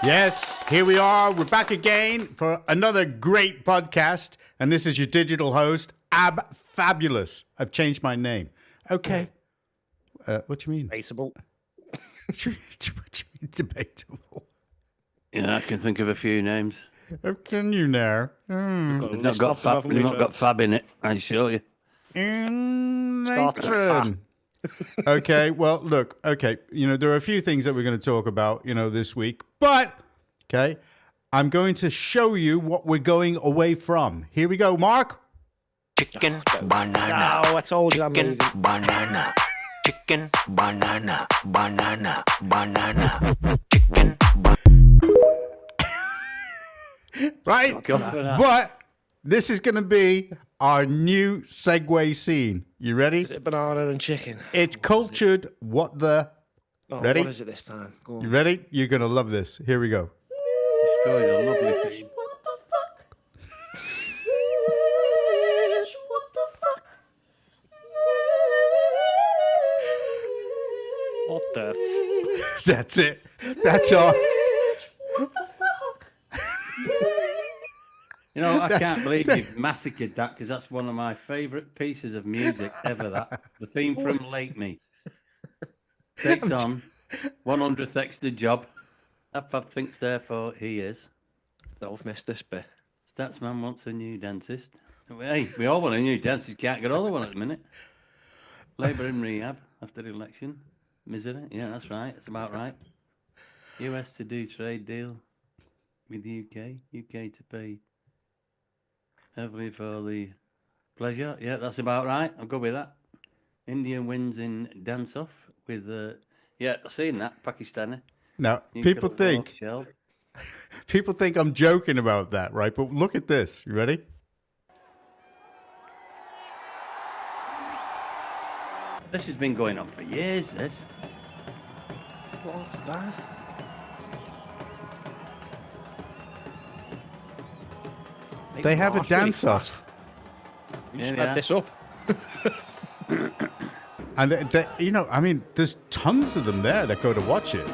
Yes, here we are. We're back again for another great podcast. And this is your digital host, Ab Fabulous. I've changed my name. Okay. What do you mean? Debatable. What do you mean debatable? Yeah, I can think of a few names. How can you now? We've not got fab in it, I assure you. Natron. Okay, well, look, okay, there are a few things that we're going to talk about, this week, but, okay, I'm going to show you what we're going away from. Here we go, Mark. Chicken, banana. Oh, I told you I'm Chicken, leaving. banana. Chicken, banana. Banana, banana. Chicken, Right? But this is going to be our new segue scene. You ready? Is it banana and chicken? It's cultured. What the? Oh, Ready? What is it this time? Go on. You ready? You're going to love this. Here we go. Destroyed a lovely thing. What the fuck? What the? That's it. That's all. I can't believe you've massacred that because that's one of my favourite pieces of music ever. That the theme from Lake Me takes on 100th extra job. Fab thinks therefore he is. I've missed this bit. Statsman wants a new dentist. Hey, we all want a new dentist. Can't get all the one at the minute. Labour in rehab after the election. Misery. Yeah, that's right. That's about right. US to do trade deal with the UK. UK to pay heavily for the pleasure. Yeah, that's about right. I'll go with that. India wins in dance-off with, I've seen that, Pakistani. Now, people think I'm joking about that, right? But look at this. You ready? This has been going on for years, this. What's that? They have a dance-off. You sped this up. And, there's tons of them there that go to watch it.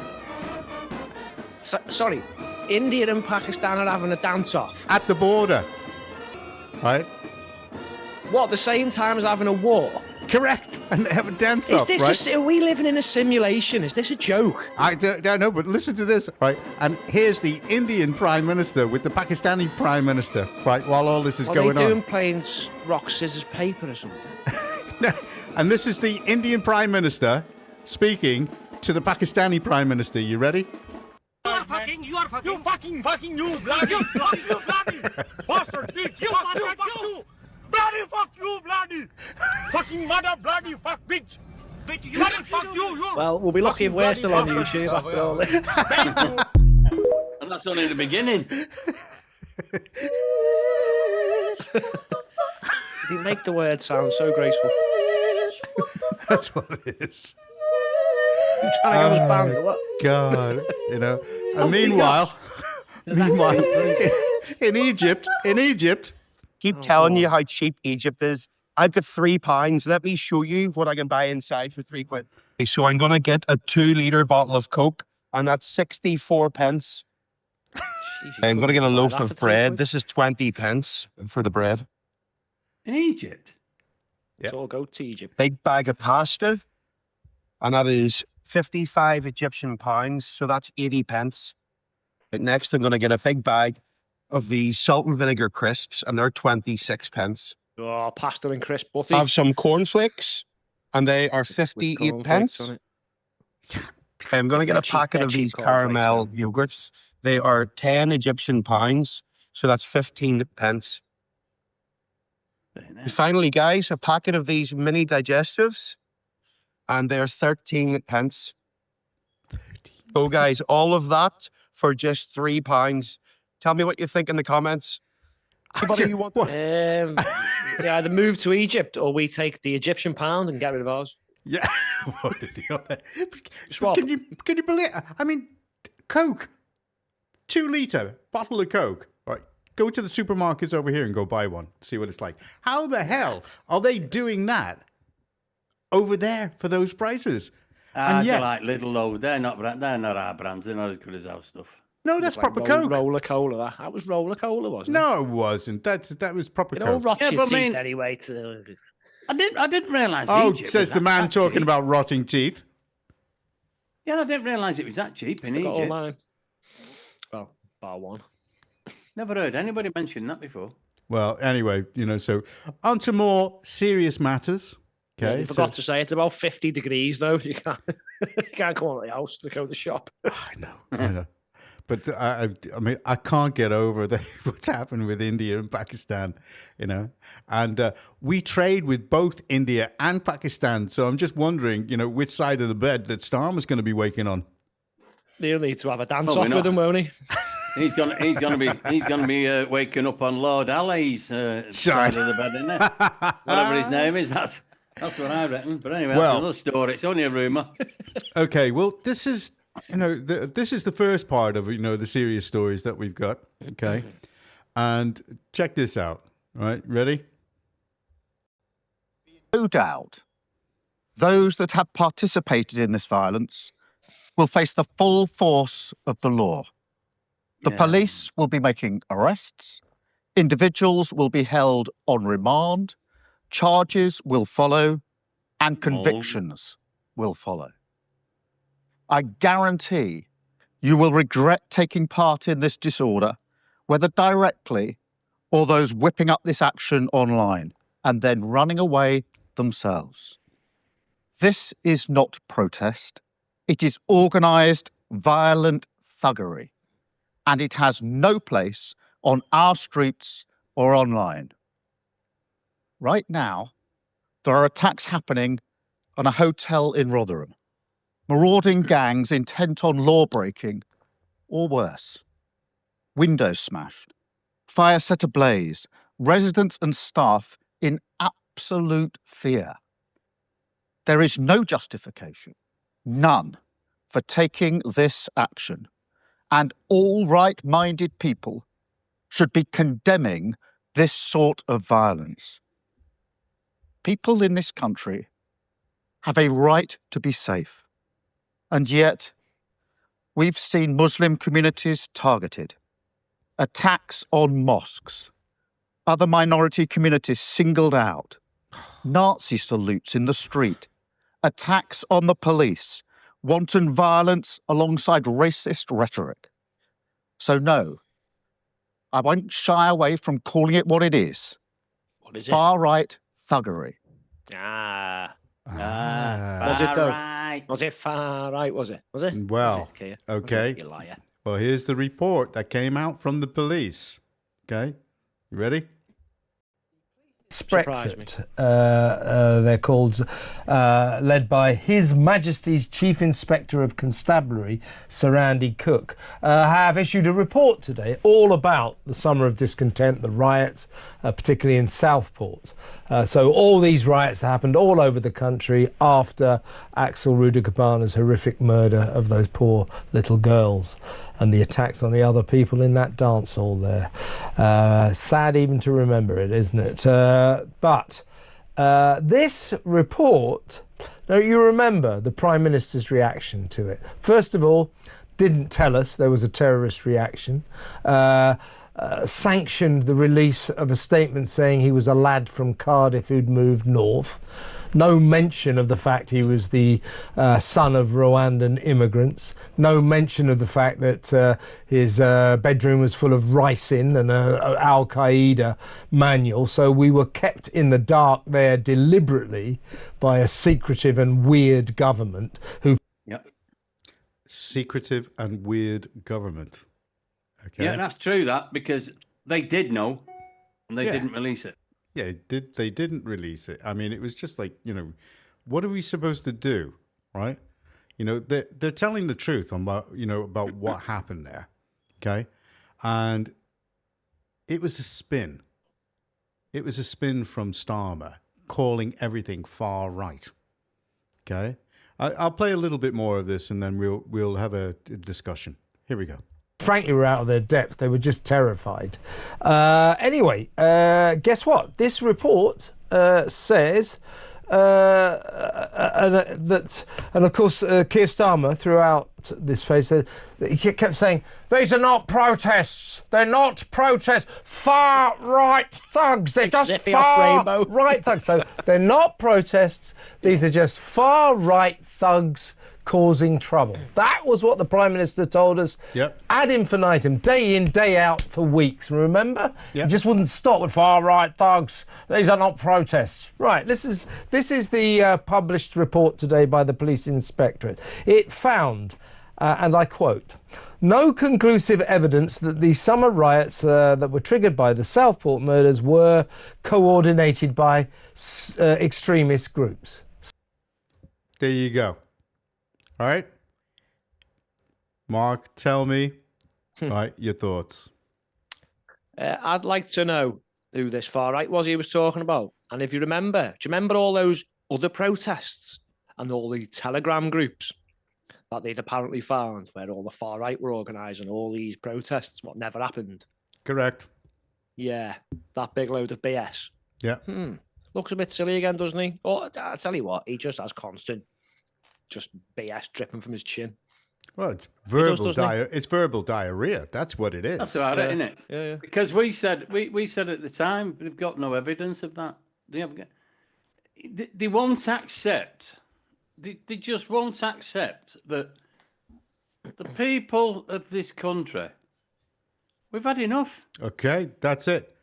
Sorry, India and Pakistan are having a dance-off. At the border, right? What, at the same time as having a war? Correct. And they have a dance-off, right? Are we living in a simulation? Is this a joke? I don't know, but listen to this, right? And here's the Indian Prime Minister with the Pakistani Prime Minister, right, while all this is going Are they doing on. playing rock, scissors, paper or something? And this is the Indian Prime Minister speaking to the Pakistani Prime Minister. You ready? You fucking, you bloody, bastard, bitch, you, fuck you, bloody, fucking mother, bloody, fuck, bitch, you, fuck you. Well, we'll be lucky if we're still on YouTube after all this. And that's only the beginning. You make the word sound so graceful. That's what it is. You trying to get us banned or what? God, And meanwhile, in Egypt. Keep telling you how cheap Egypt is. I've got £3. Let me show you what I can buy inside for £3. Okay, so I'm going to get a 2-litre bottle of Coke, and that's 64 pence. I'm going to get a loaf of bread. This is 20 pence for the bread. In Egypt? Let's all go to Egypt. Big bag of pasta, and that is 55 Egyptian pounds, so that's 80 pence. But next, I'm going to get a big bag of the salt and vinegar crisps, and they're 26 pence. Oh, pasta and crisp butty. I have some cornflakes, and they are 58 pence. I'm going to get a packet of these caramel yogurts. They are 10 Egyptian pounds, so that's 15 pence. And finally, guys, a packet of these mini digestives, and they're 13 pence. So, guys, all of that for just £3. Tell me what you think in the comments. What do you want? Yeah, either move to Egypt or we take the Egyptian pound and get rid of ours. Yeah. Swap. Can you believe? I mean, Coke, 2-litre bottle of Coke. Right, go to the supermarkets over here and go buy one. See what it's like. How the hell are they doing that over there for those prices? They're like Lidl, though. They're not our brands. They're not as good as our stuff. No, that's It's like proper Coke. Roller Cola. That was Roller Cola, wasn't it? No, it wasn't. That was proper It all Coke. rots Yeah, your but I teeth mean- anyway. To I didn't realise Oh, Egypt says was the man that talking cheap. about rotting teeth. Yeah, I didn't realise it was that cheap in got all Egypt. mine. Well, bar one. Never heard anybody mention that before. Well, anyway, so on to more serious matters. Okay, You forgot to say it's about 50 degrees though. You can't go out of the house to go to the shop. I know. But I mean, I can't get over what's happened with India and Pakistan, And we trade with both India and Pakistan. So I'm just wondering, which side of the bed that Storm is going to be waking on. He'll need to have a dance Probably off not. with him, won't he? He's gonna be waking up on Lord Ali's side of the bed, isn't it? Whatever his name is, that's what I reckon. But anyway, that's another story. It's only a rumour. Okay, well, this is this is the first part of the serious stories that we've got. Okay, and check this out. All right, ready? No doubt, those that have participated in this violence will face the full force of the law. The Yeah. police will be making arrests, individuals will be held on remand, charges will follow, and convictions will follow. I guarantee you will regret taking part in this disorder, whether directly or those whipping up this action online and then running away themselves. This is not protest. It is organised, violent thuggery, and it has no place on our streets or online. Right now, there are attacks happening on a hotel in Rotherham. Marauding gangs intent on law-breaking, or worse. Windows smashed, fire set ablaze, residents and staff in absolute fear. There is no justification, none, for taking this action, and all right-minded people should be condemning this sort of violence. People in this country have a right to be safe, and yet we've seen Muslim communities targeted, attacks on mosques, other minority communities singled out, Nazi salutes in the street, attacks on the police, wanton violence alongside racist rhetoric. So no, I won't shy away from calling it what it is. What is it? Far-right thuggery. Was it though? Right. Was it far right? Was it? Was it? Well, Was it, Keir? okay. Was it, you liar. Well, here's the report that came out from the police. Okay, you ready? Surprise me. They're called, led by His Majesty's Chief Inspector of Constabulary, Sir Andy Cook, have issued a report today all about the summer of discontent, the riots, particularly in Southport. So all these riots happened all over the country after Axel Rudakabana's horrific murder of those poor little girls and the attacks on the other people in that dance hall there. Sad even to remember it, isn't it? But this report, now you remember the Prime Minister's reaction to it. First of all, didn't tell us there was a terrorist reaction. Sanctioned the release of a statement saying he was a lad from Cardiff who'd moved north. No mention of the fact he was the son of Rwandan immigrants. No mention of the fact that his bedroom was full of ricin and an Al-Qaeda manual. So we were kept in the dark there deliberately by a secretive and weird government who... Yep. Secretive and weird government. Okay. Yeah, that's true, that, because they did know and they didn't release it. Yeah, they didn't release it. I mean, it was just like, what are we supposed to do, right? They're telling the truth about what happened there, okay? And it was a spin. It was a spin from Starmer, calling everything far right, okay? I'll play a little bit more of this and then we'll have a discussion. Here we go. Frankly, were out of their depth. They were just terrified. Anyway, guess what? This report says and of course, Keir Starmer throughout this phase said he kept saying, "These are not protests. They're not protests. Far right thugs. They're just Zippy off far rainbow." right thugs. So they're not protests. These are just far right thugs causing trouble." That was what the Prime Minister told us ad infinitum, day in, day out for weeks. Remember? He just wouldn't stop with far right thugs. These are not protests. Right, this is the published report today by the Police Inspectorate. It found, and I quote, "no conclusive evidence that the summer riots that were triggered by the Southport murders were coordinated by extremist groups." There you go. All right. Mark, tell me your thoughts. I'd like to know who this far right was he was talking about. And if you remember, do you remember all those other protests and all the Telegram groups that they'd apparently found where all the far right were organising all these protests, what never happened? Correct. Yeah, that big load of BS. Yeah. Looks a bit silly again, doesn't he? Or I'll tell you what, he just has constant just BS dripping from his chin. Well, it's verbal diarrhea. That's what it is. That's about it, isn't it? Yeah. Because we said at the time, they've got no evidence of that. They won't accept. They just won't accept that the people of this country, we've had enough. Okay, that's it.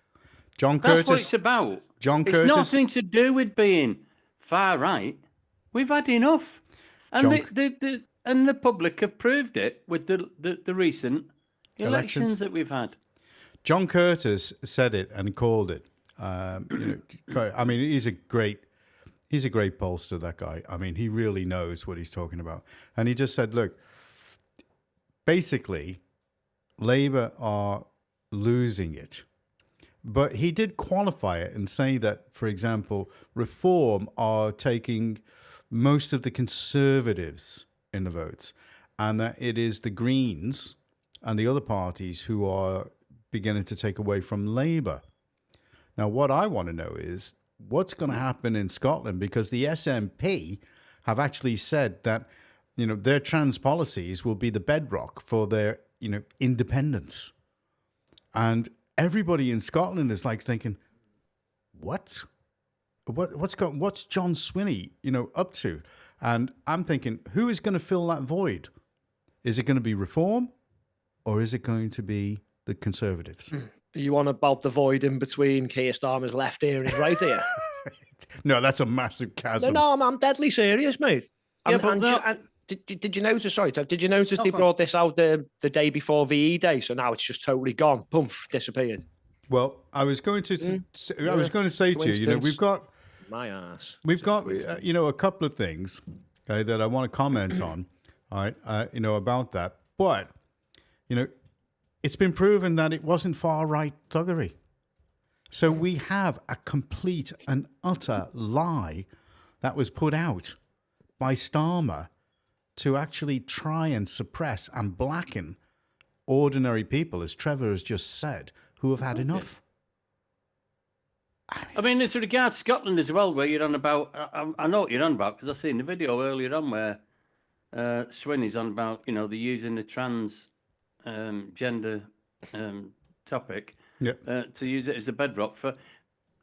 John Curtis. That's what it's about. John Curtis. It's nothing to do with being far right. We've had enough. And the public have proved it with the recent elections that we've had. John Curtis said it and called it. I mean, he's a great pollster, that guy. I mean, he really knows what he's talking about. And he just said, look, basically, Labour are losing it. But he did qualify it and say that, for example, Reform are taking most of the Conservatives in the votes, and that it is the Greens and the other parties who are beginning to take away from Labour. Now, what I want to know is what's going to happen in Scotland, because the SNP have actually said that, their trans policies will be the bedrock for their, independence. And everybody in Scotland is like thinking, what's John Swinney, up to? And I'm thinking, who is going to fill that void? Is it going to be Reform, or is it going to be the Conservatives? Are you on about the void in between Keir Starmer's left ear and his right ear? No, that's a massive chasm. No, I'm deadly serious, mate. Did you notice? Sorry, did you notice they brought this out the day before VE Day? So now it's just totally gone. Poof, disappeared. Well, I was going to say to you, we've got my ass. We've got a couple of things that I want to comment on. All right, about that, but it's been proven that it wasn't far right thuggery. So we have a complete and utter lie that was put out by Starmer to actually try and suppress and blacken ordinary people, as Trevor has just said, who have had enough. I mean, as regards Scotland as well, where you're on about, I know what you're on about, because I've seen the video earlier on where Swinney's on about, they're using the trans gender topic to use it as a bedrock for.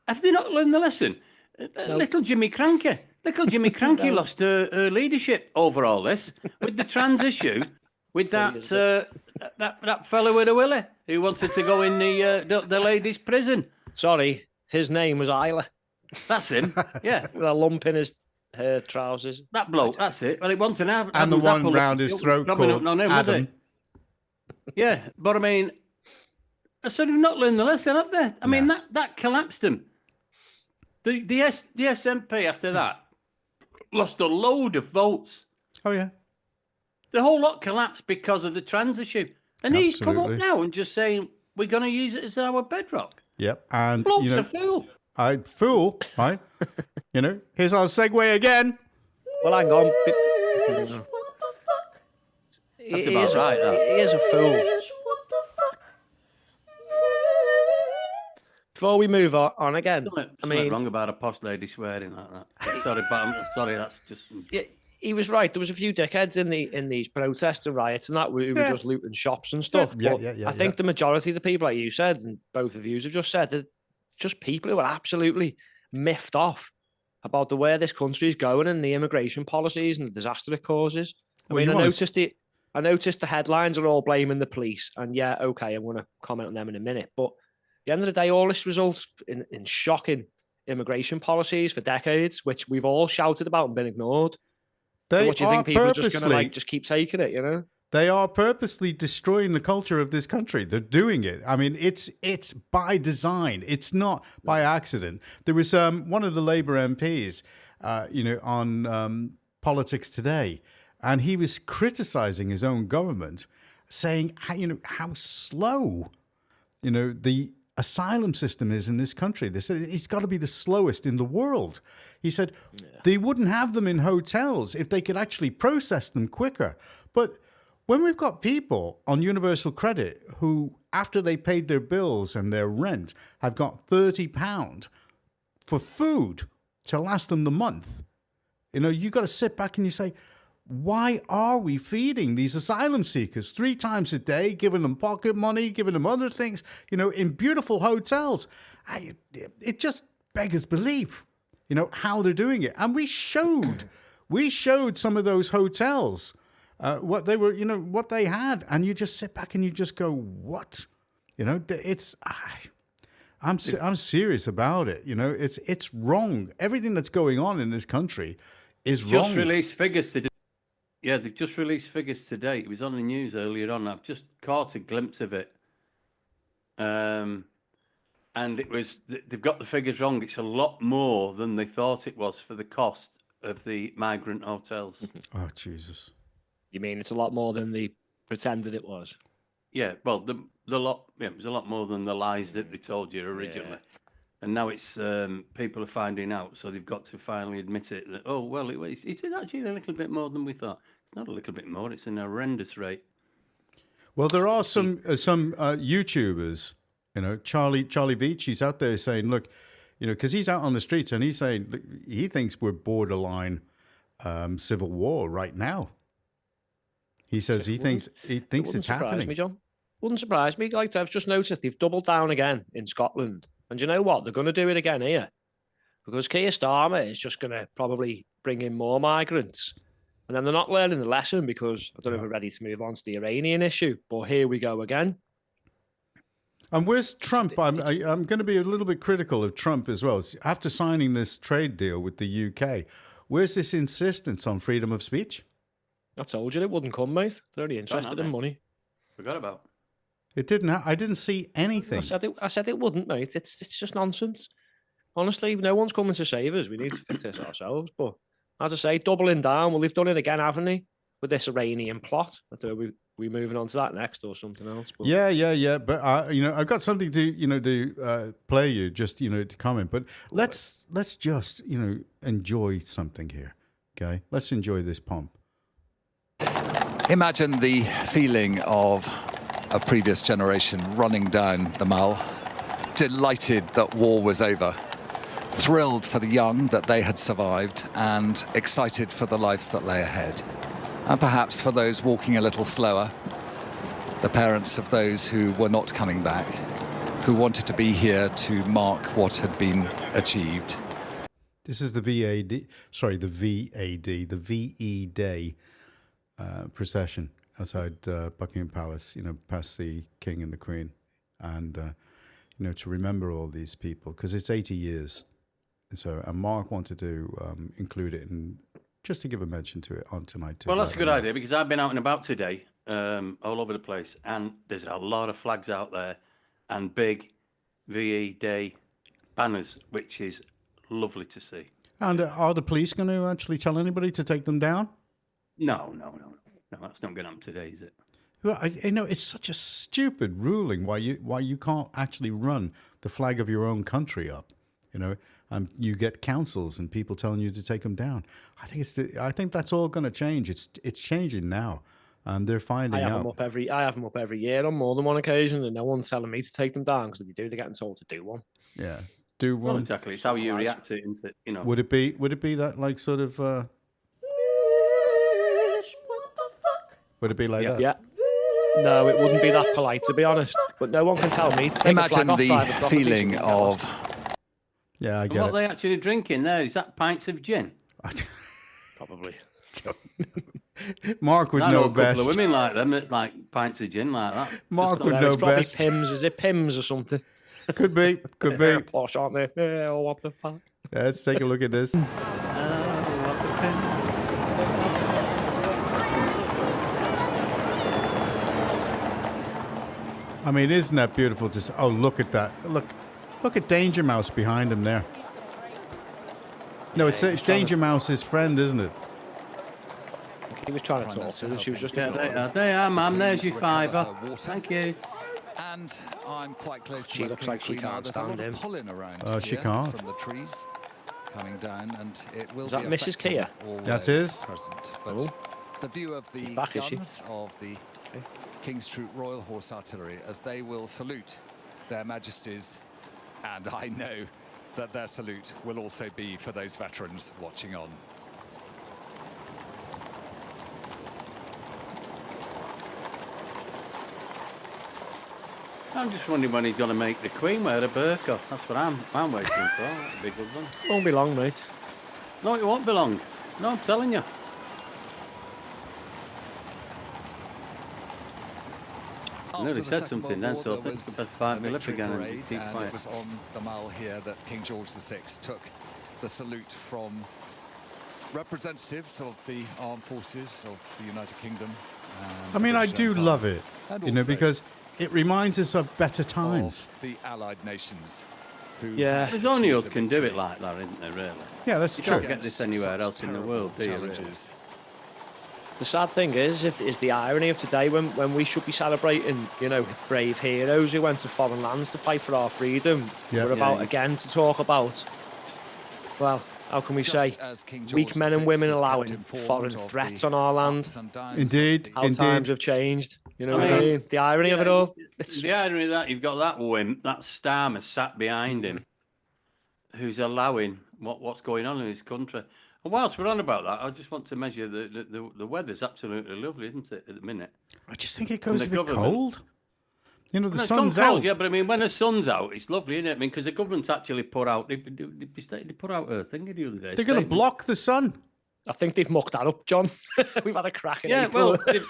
Have they not learned the lesson? No. Little Jimmy Cranky lost her leadership over all this with the trans issue, with that fellow with a willy who wanted to go in the ladies' prison. Sorry, his name was Isla. That's him. Yeah, with a lump in his hair trousers. That bloke. That's it. Well, it wanted an and the one round his throat called Adam. Yeah, but I mean, I sort of not learned the lesson, have they? I mean, that collapsed them. The SNP after that lost a load of votes. Oh yeah, the whole lot collapsed because of the trans issue, and he's come up now and just saying we're going to use it as our bedrock. Yep, and bloke's a fool. Fool, right? Here's our segue again. Well, hang on. What the fuck? That's about right. He is a fool. before we move on again, Something wrong about a posh lady swearing like that. Sorry, but sorry, that's just. Yeah, he was right. There was a few dickheads in these protests and riots and that who were just looting shops and stuff. Yeah, but yeah, I think the majority of the people, like you said, and both of you have just said, that just people who are absolutely miffed off about the way this country is going and the immigration policies and the disaster it causes. I mean, I noticed the headlines are all blaming the police, and yeah, okay, I'm going to comment on them in a minute. But at the end of the day, all this results in shocking immigration policies for decades, which we've all shouted about and been ignored. So what do you think people are just going to just keep taking it, you know? They are purposely destroying the culture of this country. They're doing it. I mean, it's by design. It's not by accident. There was one of the Labour MPs, on Politics Today, and he was criticising his own government, saying how slow, the asylum system is in this country. They said it's got to be the slowest in the world. He said they wouldn't have them in hotels if they could actually process them quicker. But when we've got people on universal credit who, after they paid their bills and their rent, have got £30 for food to last them the month, you got to sit back and you say, why are we feeding these asylum seekers 3 times a day, giving them pocket money, giving them other things, in beautiful hotels? It just beggars belief, how they're doing it. And we showed some of those hotels what they were, what they had, and you just sit back and you just go, what? I'm serious about it. It's wrong. Everything that's going on in this country is wrong. Just released figures today. Yeah, they've just released figures today. It was on the news earlier on. I've just caught a glimpse of it. And they've got the figures wrong. It's a lot more than they thought it was for the cost of the migrant hotels. Oh, Jesus. You mean it's a lot more than they pretended it was? Yeah, well, it was a lot more than the lies that they told you originally. Yeah. And now it's people are finding out, so they've got to finally admit it. That, it's actually a little bit more than we thought. It's not a little bit more; it's an horrendous rate. Well, there are some YouTubers, Charlie Beach. He's out there saying, "Look, because he's out on the streets and he's saying he thinks we're borderline civil war right now." He says he thinks it's happening. Me, John. Wouldn't surprise me. Like I've just noticed, they've doubled down again in Scotland. And you know what? They're going to do it again here. Because Keir Starmer is just going to probably bring in more migrants. And then they're not learning the lesson because I don't know if we're ready to move on to the Iranian issue. But here we go again. And where's Trump? I'm going to be a little bit critical of Trump as well. After signing this trade deal with the UK, where's this insistence on freedom of speech? I told you it wouldn't come, mate. They're only interested in money. Forgot about. It didn't. I didn't see anything. I said it wouldn't, mate. It's just nonsense. Honestly, no one's coming to save us. We need to fix this ourselves. But as I say, doubling down. Well, they've done it again, haven't they? With this Iranian plot. I don't know, we moving on to that next or something else. But... Yeah. But I've got something to play you, just to comment. But let's just enjoy something here. Okay, let's enjoy this pomp. Imagine the feeling of a previous generation running down the Mall, delighted that war was over, thrilled for the young that they had survived, and excited for the life that lay ahead. And perhaps for those walking a little slower, the parents of those who were not coming back, who wanted to be here to mark what had been achieved. This is the VE Day procession outside Buckingham Palace, past the King and the Queen, and to remember all these people, because it's 80 years. And Mark wanted to include it, and just to give a mention to it on tonight too. Well, that's a good idea, because I've been out and about today, all over the place, and there's a lot of flags out there and big VE Day banners, which is lovely to see. And are the police going to actually tell anybody to take them down? No, that's not going to happen today, is it? Well, it's such a stupid ruling why you can't actually run the flag of your own country up, and you get councils and people telling you to take them down. I think that's all going to change. It's changing now, and they're finding out. I have them up every year on more than one occasion, and no one's telling me to take them down, because if they do, they're getting told to do one. Yeah. Do Well, one. exactly. It's how you react to it, isn't it? You know. Would it be that like sort of would it be like that? Yeah. No, it wouldn't be that polite, to be honest. But no one can tell me to take Imagine a flag off the private property, feeling so we can go of Yeah, I And get what it. are they actually drinking there? Is that pints of gin? probably. Mark would I know know a couple best. of women like them that like pints of gin like that. Mark Just would not- know It's probably best. Pimm's. Is it Pimm's or something? Could be. Could They're be. posh, aren't they? Yeah, what the fuck? Yeah, let's take a look at this. I mean, isn't that beautiful? Oh, look at that! Look at Danger Mouse behind him there. No, it's Danger Mouse's friend, isn't it? He was trying to talk to her, and she was just Yeah, ignoring him. there you are, ma'am. There's your fiver. Water. Thank you. And I'm quite close to She where the looks King like she Queen are. can't There's a lot stand of him. pollen around Oh, she here can't. from the trees coming down, and it will Is be that Mrs. affecting Kia? always That's his. present. But Oh. the view of the She's back, is she? guns of the King's Troop Royal Horse Artillery as they will salute their Majesties, and I know that their salute will also be for those veterans watching on. I'm just wondering when he's going to make the Queen wear a burqa. That's what I'm waiting for. That'd be a good one. Won't be long, mate. No, it won't be long. No, I'm telling you. I After nearly the said Second something World then, so I War, think there I better was bite a my lip victory again and parade, keep and quiet. it was on the Mall here that King George VI took the salute from representatives of the armed forces of the United Kingdom. and I mean, I British do Empire, love it, and you know, also because it reminds us of better of times. the Allied nations. Who Yeah. There's only us achieved can the do it victory like that, isn't there, really? Yeah, that's You true. don't get this anywhere such else in the terrible world, do you, really? challenges. The sad thing is the irony of today when we should be celebrating, you know, brave heroes who went to foreign lands to fight for our freedom. Yeah. We're about Yeah. again to talk about, well, how can we Just say, as King weak George men and VI women was kept allowing informed foreign of the threats on our land. ups and downs Indeed, of How the indeed. times have changed. You know I what I mean, mean? The irony of it all. It's The irony of that, you've got that wimp, that Starmer sat behind him, who's allowing what's going on in his country. And whilst we're on about that, I just want to measure the weather's absolutely lovely, isn't it, at the minute? I just think it goes the a bit government- cold. You know, the No, it's gone sun's cold, out. yeah, but I mean, when the sun's out, it's lovely, isn't it? I mean, because the government actually put out, they put out a thing the other day. They're going to statement. block the sun. I think they've mucked that up, John. We've had a crack in Yeah, April. well,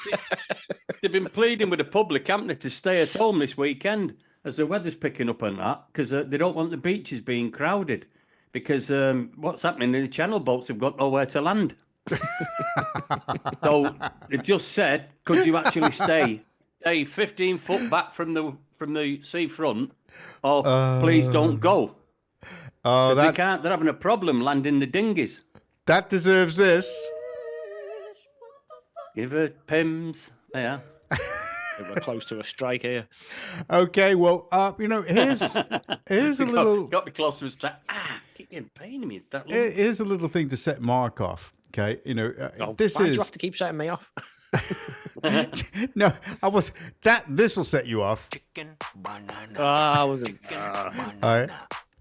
they've been pleading with the public, haven't they, to stay at home this weekend as the weather's picking up and that, because they don't want the beaches being crowded. Because what's happening, the channel boats have got nowhere to land. So they just said, could you actually stay 15 foot back from the seafront, or please don't go. Oh, 'Cause they can't. They're having a problem landing the dinghies. that deserves this. Give her Pims. There. We're close to a strike here. Okay, well, you know, here's a little Got me close to a strike. Keep getting pain in me. It's that long. here's a little thing to set Mark off. Okay, you know, this Why do you is have to keep setting me off? no, this will set you off. Chicken banana. I wasn't. Banana. All right,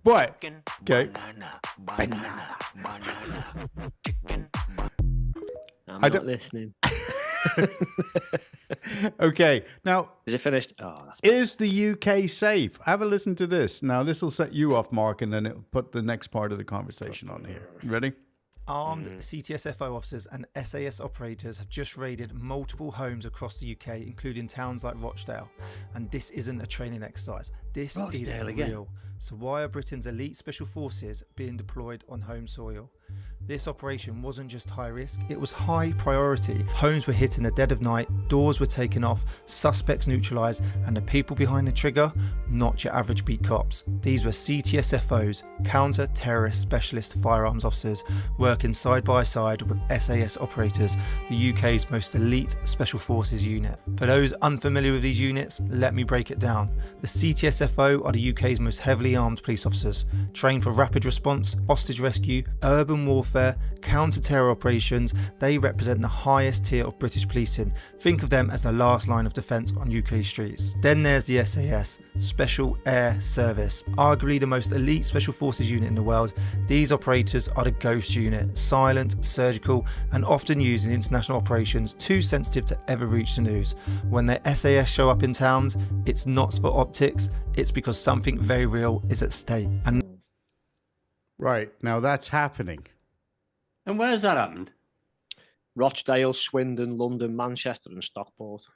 but Chicken okay, banana. Banana. Banana. Chicken. I'm I not don't- listening. okay. Now, Is it finished? Oh, that's is the UK safe? Have a listen to this. Now, this will set you off, Mark, and then it'll put the next part of the conversation on here. Ready? Armed CTSFO officers and SAS operators have just raided multiple homes across the UK, including towns like Rochdale. And this isn't a training exercise. This is Rochdale again. real. So why are Britain's elite special forces being deployed on home soil? This operation wasn't just high risk, it was high priority. Homes were hit in the dead of night, doors were taken off, suspects neutralised, and the people behind the trigger, not your average beat cops. These were CTSFOs, counter-terrorist specialist firearms officers, working side by side with SAS operators, the UK's most elite special forces unit. For those unfamiliar with these units, let me break it down. The CTSFO are the UK's most heavily armed police officers, trained for rapid response, hostage rescue, urban warfare, warfare, counter-terror operations, they represent the highest tier of British policing. Think of them as the last line of defence on UK streets. Then there's the SAS, Special Air Service, arguably the most elite special forces unit in the world. These operators are the ghost unit, silent, surgical, and often used in international operations too sensitive to ever reach the news. When the SAS show up in towns, it's not for optics, it's because something very real is at stake. And Right. Now that's happening. And where's that happened? Rochdale, Swindon, London, Manchester, and Stockport.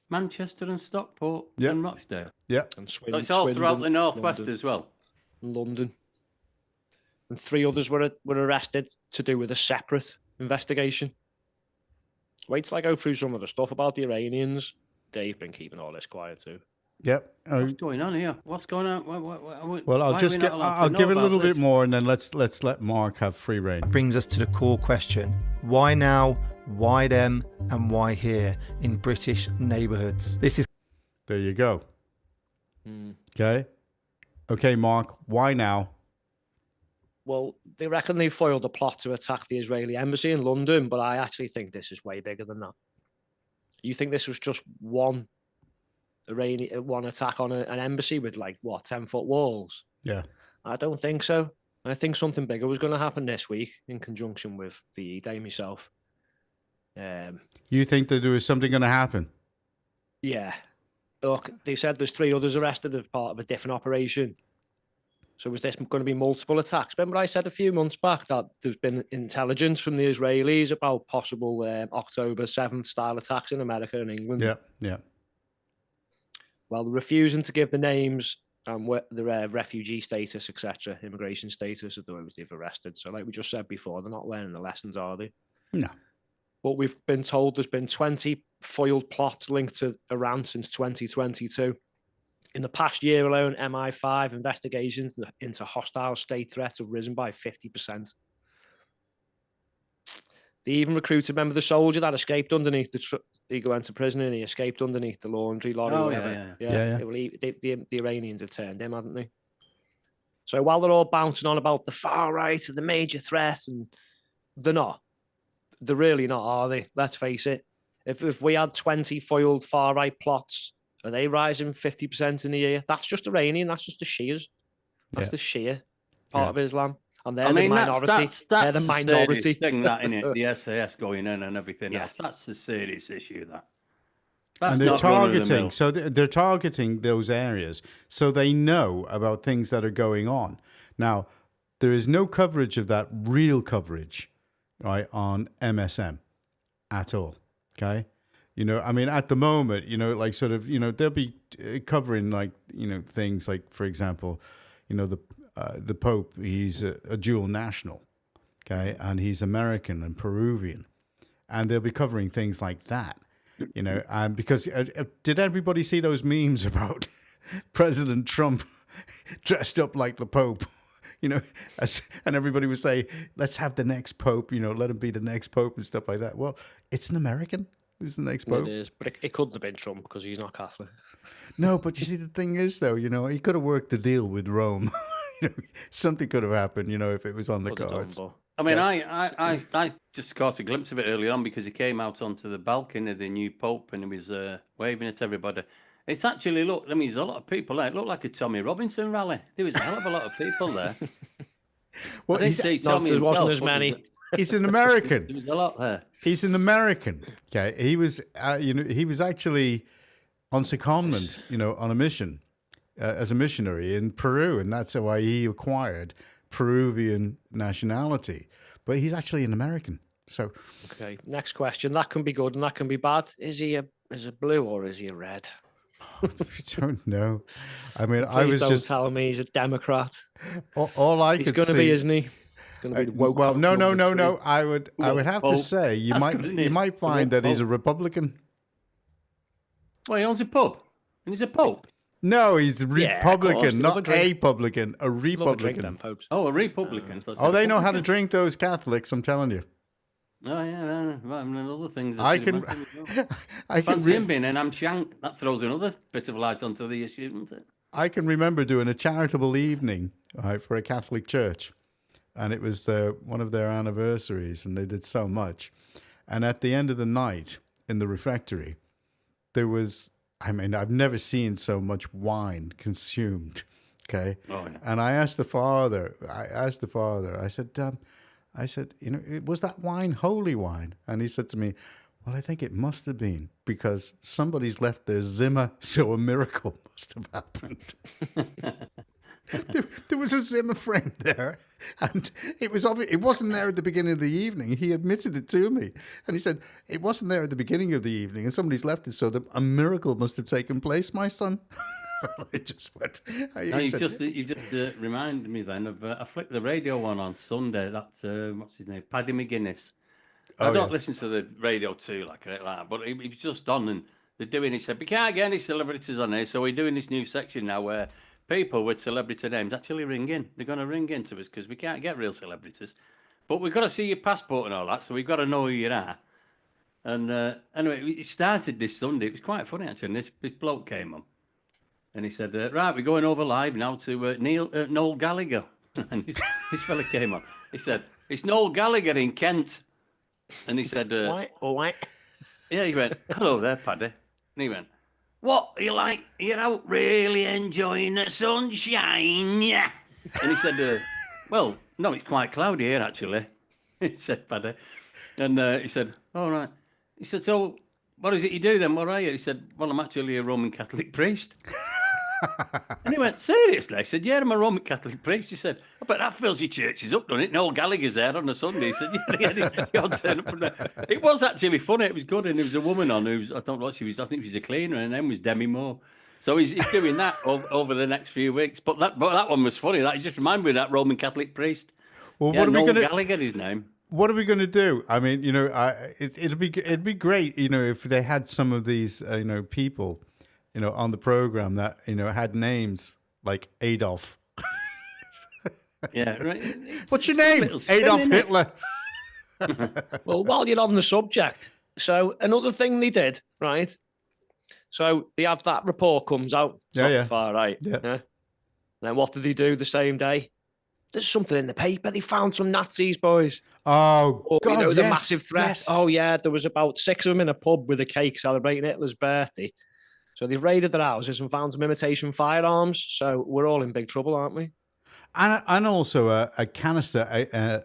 Manchester and Stockport Yep. and Rochdale. Yeah. And So Swindon. it's all throughout the northwest London, as well. and London. And 3 others were arrested to do with a separate investigation. Wait till I go through some of the stuff about the Iranians. They've been keeping all this quiet too. Yep. What's going on here? What's going on? Well, I'll just get. I'll give it a little bit more, and then let's let Mark have free reign. brings us to the core question: why now, why them, and why here in British neighbourhoods? This is There you go. Okay. Okay, Mark. Why now? Well, they reckon they foiled a plot to attack the Israeli embassy in London, but I actually think this is way bigger than that. You think this was just one attack on an embassy with 10-foot walls? Yeah. I don't think so. I think something bigger was going to happen this week in conjunction with VE Day myself. You think that there was something going to happen? Yeah. Look, they said there's 3 others arrested as part of a different operation. So was this going to be multiple attacks? Remember I said a few months back that there's been intelligence from the Israelis about possible October 7th style attacks in America and England? Yeah, yeah. Well, they're refusing to give the names and the refugee status, etc., immigration status of those they've arrested. So like we just said before, they're not learning the lessons, are they? No. But we've been told there's been 20 foiled plots linked to Iran since 2022. In the past year alone, MI5 investigations into hostile state threats have risen by 50%. They even recruited, remember the soldier that escaped underneath he went to prison and he escaped underneath the laundry lorry. Oh, whatever. Yeah. Well, the Iranians have turned him, haven't they? So while they're all bouncing on about the far right and the major threat, and they're not. They're really not, are they? Let's face it. If we had 20 foiled far right plots, are they rising 50% in a year? That's just Iranian. That's just the Shias. That's the Shia part of Islam. And they're the minority. That's they're the the minority serious thing, that, innit? The SAS going in and everything else. That's a serious issue, that. That's and they're not run-of-the-mill. targeting, so they're targeting those areas, so they know about things that are going on. Now, there is no coverage of that, real coverage, right, on MSM at all. Okay, I mean, at the moment, they'll be covering things like, for example, the Pope. He's a dual national, okay, and he's American and Peruvian, and they'll be covering things like that. Because did everybody see those memes about President Trump dressed up like the Pope? And everybody would say, let's have the next Pope, let him be the next Pope and stuff like that. Well, it's an American who's the next Pope. It is, but it couldn't have been Trump because he's not Catholic. No, but you see, the thing is, though, he could have worked the deal with Rome. Something could have happened, if it was on the cards. I mean, I just caught a glimpse of it early on because he came out onto the balcony of the new Pope and he was waving at everybody. It's actually there's a lot of people there. It looked like a Tommy Robinson rally. There was a hell of a lot of people there. Well, I didn't see Tommy there himself, wasn't as but many. He's an American. There was a lot there. He's an American. Okay, he was, he was actually on secondment, on a mission as a missionary in Peru, and that's why he acquired Peruvian nationality. But he's actually an American. So, okay, next question. That can be good and that can be bad. Is he a blue or is he a red? I don't know. I mean, Please don't tell me he's a Democrat. All I he's could going to see, be, isn't he? He's going to be woke. Well, no. I would have to say you might find that he's a Republican. Well, he owns a pub, and he's a pope. No, he's a Republican, not a publican, a Republican. Them popes. Oh, a Republican. They know how to drink, those Catholics. I'm telling you. Oh yeah, and other things. I can fancy him being in Amchang. That throws another bit of light onto the issue, doesn't it? I can remember doing a charitable evening, right, for a Catholic church, and it was one of their anniversaries, and they did so much. And at the end of the night in the refectory, there was, I mean, I've never seen so much wine consumed. Okay. Oh, yeah. And I asked the father, I said, you know, was that wine holy wine? And he said to me, well, I think it must have been, because somebody's left their Zimmer, so a miracle must have happened. There was a Zimmer frame there, and it wasn't there at the beginning of the evening. He admitted it to me, and he said it wasn't there at the beginning of the evening, and somebody's left it, so a miracle must have taken place, my son. I just went. You just reminded me then of I flicked the radio on Sunday. That what's his name, Paddy McGuinness. I don't listen to the radio too like that, but he was just on, and they're doing. He said we can't get any celebrities on here, so we're doing this new section now where people with celebrity names actually ring in. They're going to ring in to us because we can't get real celebrities, but we've got to see your passport and all that, so we've got to know who you are. And anyway, it started this Sunday. It was quite funny actually. And this bloke came on. And he said, right, we're going over live now to Noel Gallagher. And this fella came on. He said, it's Noel Gallagher in Kent. And he said, What? Yeah, he went, hello there, Paddy. And he went, what, you're out really enjoying the sunshine, yeah? And he said, well, no, it's quite cloudy here, actually. He said, Paddy. And he said, all right. He said, so what is it you do then? What are you? He said, well, I'm actually a Roman Catholic priest. And he went, seriously? I said, yeah, I'm a Roman Catholic priest. He said, I bet that fills your churches up, doesn't it? Noel Gallagher's there on a Sunday. He said, yeah, he'll turn up from there. It was actually funny. It was good. And there was a woman on who's, I don't know what she was, I think she was a cleaner, and her name was Demi Moore. So he's doing that over the next few weeks. But that one was funny. That just reminded me of that Roman Catholic priest. Well, yeah, what are we Noel going to... Gallagher, his name. What are we going to do? I mean, you know, it'd be great, you know, if they had some of these, you know, people, you know, on the program that, you know, had names like Adolf. Yeah, right. What's your name? Adolf Hitler. Well, while you're on the subject, so another thing they did, right? So they have that report comes out. Far right. Yeah. And then what did they do the same day? There's something in the paper. They found some Nazis, boys. Oh, God, you know, the yes, massive threat. yes. Oh, yeah, there was about 6 of them in a pub with a cake celebrating Hitler's birthday. So they've raided their houses and found some imitation firearms. So we're all in big trouble, aren't we? And also a canister, a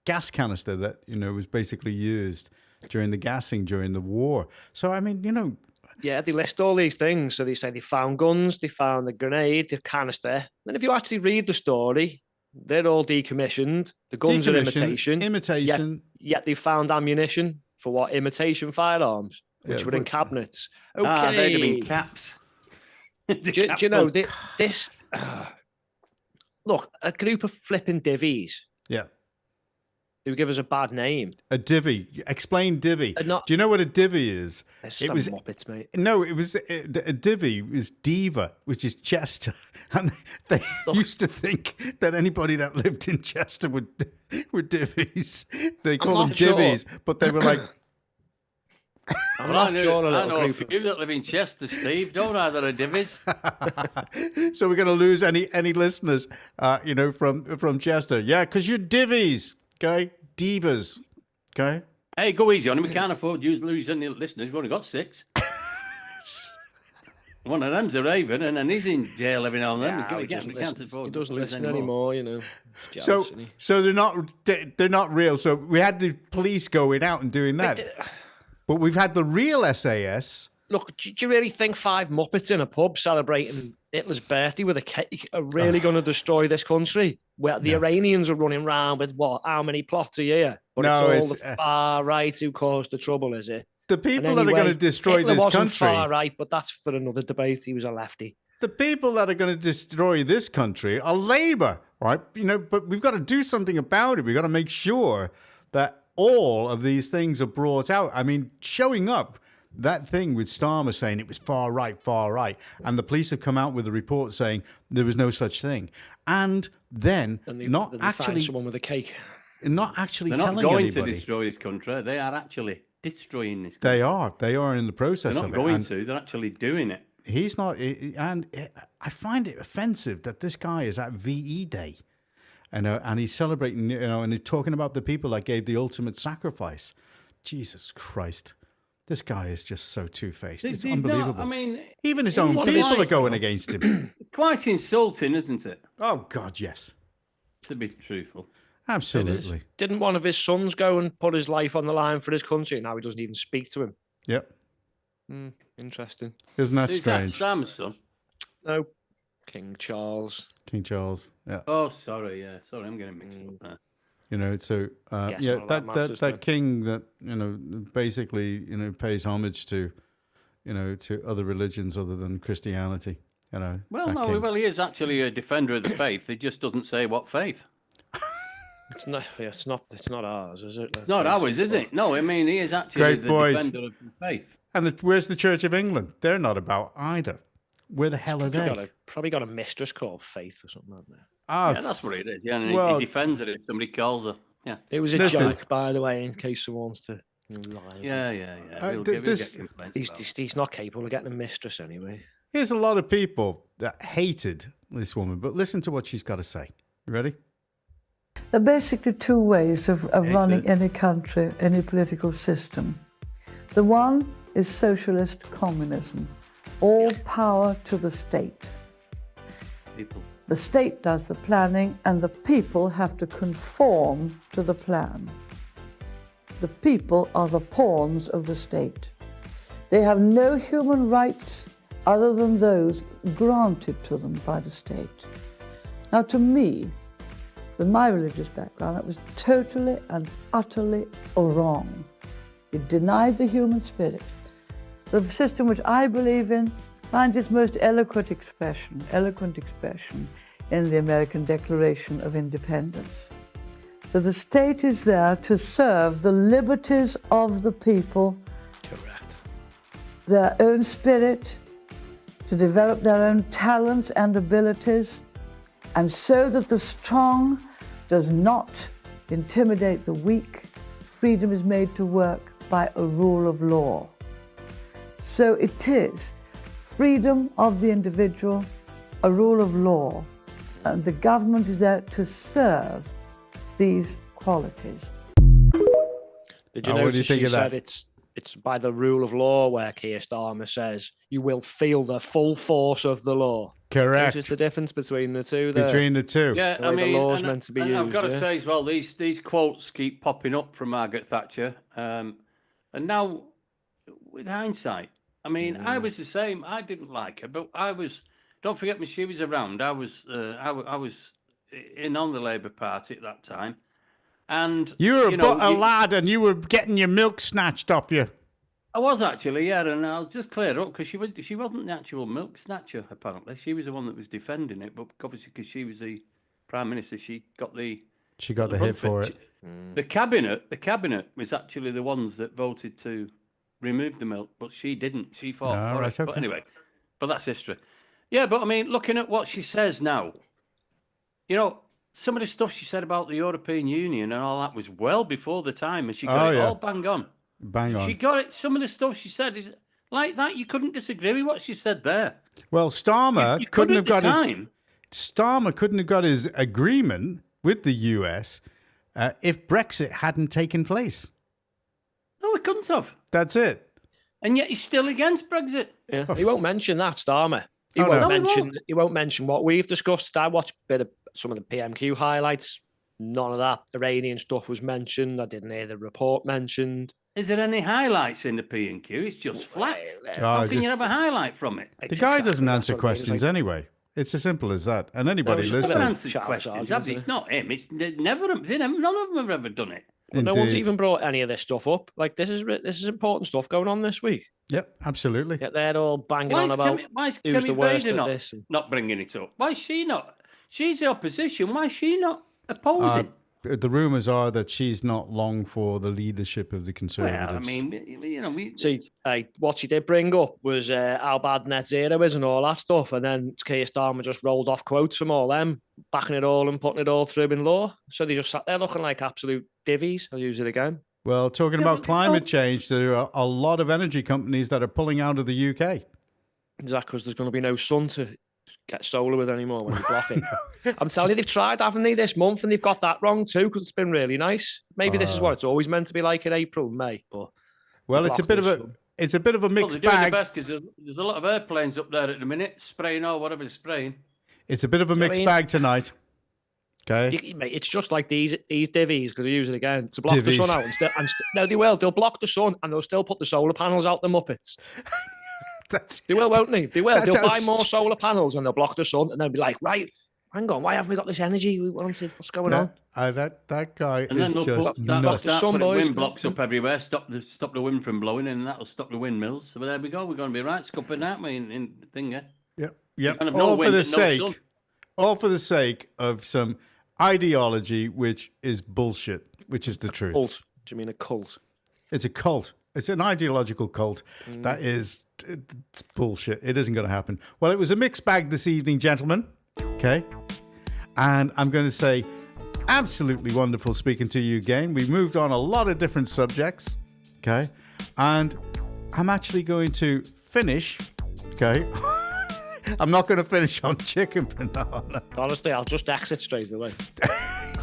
gas canister that, you know, was basically used during the gassing during the war. So, I mean, you know... Yeah, they list all these things. So they say they found guns, they found the grenade, the canister. And if you actually read the story... They're all decommissioned. The guns are imitation. Yet they found ammunition for what? Imitation firearms, which were in cabinets. Okay. They'd have been caps. do you know this? Look, a group of flipping divvies. Yeah. Who give us a bad name. A divvy. Explain divvy. Do you know what a divvy is? It was Muppets, mate. No, it was a divvy was diva, which is Chester, and they used to think that anybody that lived in Chester were divvies. They call them divvies, but they were like. I'm not sure. I know a few that live in Chester, Steve. Don't I? They're divvies. So we're going to lose any listeners, you know, from Chester. Yeah, because you're divvies. Okay, divas. Okay. Hey, go easy on him. We can't afford to lose any listeners. We've only got 6. One of them's a Raven, and then he's in jail every now and then. Yeah, we can't afford. He doesn't listen anymore, you know. So they're not real. So we had the police going out and doing that, but we've had the real SAS. Look, do you really think 5 Muppets in a pub celebrating Hitler's birthday with a cake are really going to destroy this country? Well, the Iranians are running around with what? How many plots a year? But it's all the far right who caused the trouble, is it? The people that are going to destroy Hitler this wasn't country. Far right, but that's for another debate. He was a lefty. The people that are going to destroy this country are Labour, right? You know, but we've got to do something about it. We've got to make sure that all of these things are brought out. I mean, showing up. That thing with Starmer saying it was far right, and the police have come out with a report saying there was no such thing, and then not actually someone with a cake, not actually They're telling not going anybody. to destroy this country. They are actually destroying this country. They are in the process. They're not going to. They're actually doing it. He's not, and I find it offensive that this guy is at VE Day. and he's celebrating, and he's talking about the people that gave the ultimate sacrifice. Jesus Christ. This guy is just so two-faced. It's unbelievable. I mean, even his own people are going against him. Quite insulting, isn't it? Oh, God, yes. To be truthful. Absolutely. Didn't one of his sons go and put his life on the line for his country? Now he doesn't even speak to him. Yep. Interesting. Isn't that Who's strange? that? Sam's son? No. King Charles. King Charles, yeah. Oh, sorry, yeah. Sorry, I'm getting mixed up there. So Guess yeah, none of that matters then. that king that basically pays homage to to other religions other than Christianity. Well, that no, king. well, he is actually a defender of the faith. He just doesn't say what faith. It's not. Yeah, it's not ours, is it? It's not ours, is it? No, I mean he is actually Great the point. defender of the faith. And where's the Church of England? They're not about either. Where the hell are they? Probably got a mistress called Faith or something like that. Ah, Yeah, that's what it is. Yeah, and well, he defends it if somebody calls her. Yeah. It was a Listen. joke, by the way, in case someone wants to lie. Yeah. We'll th- this- get complaints about it. He's not capable of getting a mistress anyway. Here's a lot of people that hated this woman, but listen to what she's got to say. You ready? There are basically two ways of Hated. running any country, any political system. The one is socialist communism, all power to the state. People. The state does the planning and the people have to conform to the plan. The people are the pawns of the state. They have no human rights other than those granted to them by the state. Now, to me, with my religious background, that was totally and utterly wrong. It denied the human spirit. The system which I believe in finds its most eloquent expression in the American Declaration of Independence. So the state is there to serve the liberties of the people, Correct. their own spirit, to develop their own talents and abilities, and so that the strong does not intimidate the weak. Freedom is made to work by a rule of law. So it is freedom of the individual, a rule of law, and the government is there to serve these qualities. Did you Oh, what do notice you think she of that? said it's by the rule of law where Keir Starmer says you will feel the full force of the law. Correct. Which is the difference between the two there. Between the two. Yeah, The I way the mean, law's and, meant to be and I've used, got to yeah. say as well, these quotes keep popping up from Margaret Thatcher, and now with hindsight, I mean, I was the same. I didn't like her, but I was. Don't forget when she was around. I was in on the Labour Party at that time, and You were a you- lad and you were getting your milk snatched off you. I was actually, yeah, and I'll just clear up because she wasn't the actual milk snatcher. Apparently, she was the one that was defending it, but obviously because she was the Prime Minister, she got the She got the brunt hit for it. The cabinet was actually the ones that voted to remove the milk, but she didn't. She fought Ah, for right, it. But okay. anyway, but that's history. Yeah, but I mean, looking at what she says now, some of the stuff she said about the European Union and all that was well before the time, and she got it all bang on. Bang on. She got it. Some of the stuff she said is like that. You couldn't disagree with what she said there. Well, Starmer You couldn't have at got the his time. Starmer couldn't have got his agreement with the US if Brexit hadn't taken place. No, it couldn't have. That's it. And yet he's still against Brexit. Yeah. He won't mention that, Starmer. He Oh, won't no. No, he mention. won't. He won't mention what we've discussed. I watched a bit of some of the PMQ highlights. None of that Iranian stuff was mentioned. I didn't hear the report mentioned. Is there any highlights in the P&Q? It's just flat. Oh, How can just- you have a highlight from it? The guy doesn't answer questions anyway. It's as simple as that. And anybody it's Never just listening. answered Charles questions. arguments, have they? It's not him. It's never. None of them have ever done it. No one's Indeed. even brought any of this stuff up. Like this is important stuff going on this week. Yep, absolutely. Yet they're all banging Why on is about who's the Kemi worst Bader at this. not bringing it up? Why is she not? She's the opposition. Why is she not opposing? The rumours are that she's not long for the leadership of the Conservatives. well, I mean, we. See, what she did bring up was how bad net zero is and all that stuff, and then Keir Starmer just rolled off quotes from all them, backing it all and putting it all through in law. So they just sat there looking like absolute divvies. I'll use it again. Well, talking Yeah, about but- climate change, there are a lot of energy companies that are pulling out of the UK. Is that because there's going to be no sun to get solar with anymore when you block it. I'm telling you, they've tried, haven't they, this month, and they've got that wrong too, because it's been really nice. Maybe this is what it's always meant to be like in April, May. But well, it's a bit of a mixed they're doing bag. the best because there's a lot of airplanes up there at the minute, spraying or whatever they're spraying. It's a bit of a mixed bag tonight. Okay, mate, it's just like these divvies, because they use it again to block the sun out. No, they will. They'll block the sun and they'll still put the solar panels out the Muppets. They will, won't they? They will. They'll buy more solar panels and they'll block the sun, and they'll be like, right, hang on, why haven't we got this energy we wanted? What's going on? That guy And then is just nuts. start putting wind blocks up everywhere, stop the wind from blowing, and that'll stop the windmills. So there we go. We're going to be right scupping, aren't we? In thingy. Yep. Kind of All wind, all for the sake of some ideology, which is bullshit, which is the truth. Cult? Do you mean a cult? It's a cult. It's an ideological cult. That is, it's bullshit. It isn't going to happen. Well, it was a mixed bag this evening, gentlemen. Okay. And I'm going to say, absolutely wonderful speaking to you again. We moved on a lot of different subjects. Okay. And I'm actually going to finish. Okay. I'm not going to finish on chicken banana. Honestly, I'll just exit straight away.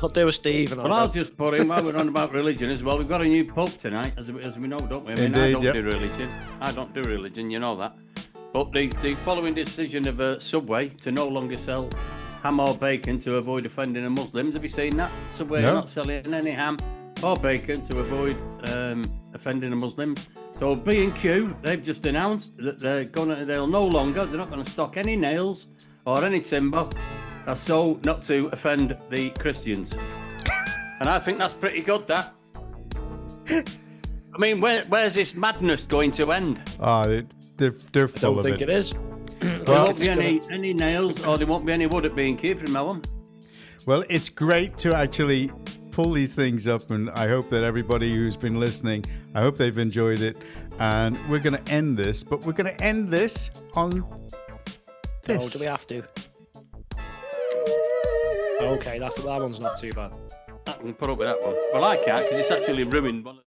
I'll do a Steve. And I'll just put in, while we're on about religion as well, we've got a new pope tonight, as we know, don't we? I mean, I don't do religion. I don't do religion, you know that. But the following decision of Subway to no longer sell ham or bacon to avoid offending the Muslims, have you seen that? Subway are not selling any ham or bacon to avoid offending the Muslims. So B&Q, they've just announced that they're not going to stock any nails or any timber, so not to offend the Christians. And I think that's pretty good, that. I mean, where's this madness going to end? They're full of it. I don't think it is. There won't be any nails, or there won't be any wood at B&Q from now on. Well, it's great to actually pull these things up, and I hope that everybody who's been listening, I hope they've enjoyed it. And we're going to end this, but we're going to end this on this. Oh, do we have to? Okay, that one's not too bad. I can put up with that one. Well, I can't, because it's actually ruined one.